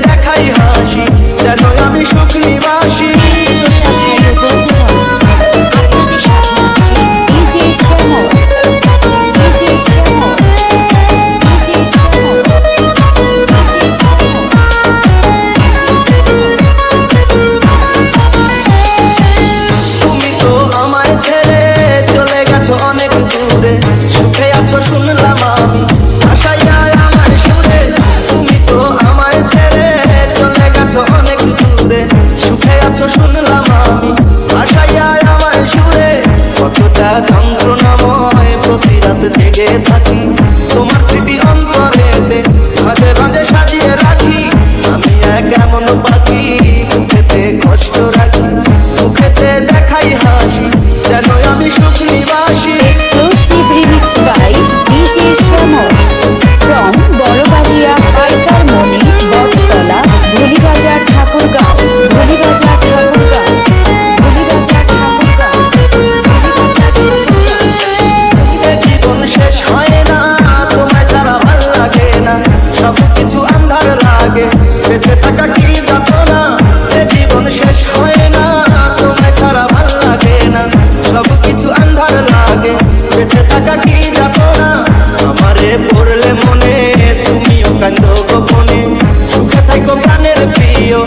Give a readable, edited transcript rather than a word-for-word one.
দেখাই হাসি, যেন আমি সুখ নিবাসী। তুমি তো আমায় ছেড়ে চলে গেছো অনেক দূরে, সুখে আছো শুনলাম আমি আশাইয়া আমার সুরে। তুমি তো আমায় ছেড়ে চলে গেছো অনেক দূরে, সুখে আছো শুনলাম আমি আশাইয়া আমার সুরে। কতটা যন্ত্রণাময় প্রতি রাত জেগে থাকি, তোমার স্মৃতি অন্তরেতে ভাঁজে ভাঁজে সাজিয়ে রাখি। আমি এক এমন পাখি, মুখেতে কষ্ট রাখি, মুখেতে দেখাই হাসি, যেন আমি সুখ নিবাসী। Exclusive remix by DJ Shamor from Borobadia, Paikar Moni, Bottola, Bhulibazar, Thakurgaon, Bhulibazar, Thakurgaon, Bhulibazar, Thakurgaon, এ জীবন শেষ হয় না, তোমায় ছাড়া ভাল লাগে না, সব কিছু আন্ধার লাগে, বেঁচে থাকা কি যাতনা। এ জীবন শেষ হয় না, তোমায় ছাড়া ভাল লাগে না, সব কিছু আন্ধার লাগে, বেঁচে থাকা কি যাতনা। আমারে পড়লে মনে তুমিও কান্দো গোপনে, সুখে থাকো প্রাণের প্রিয়।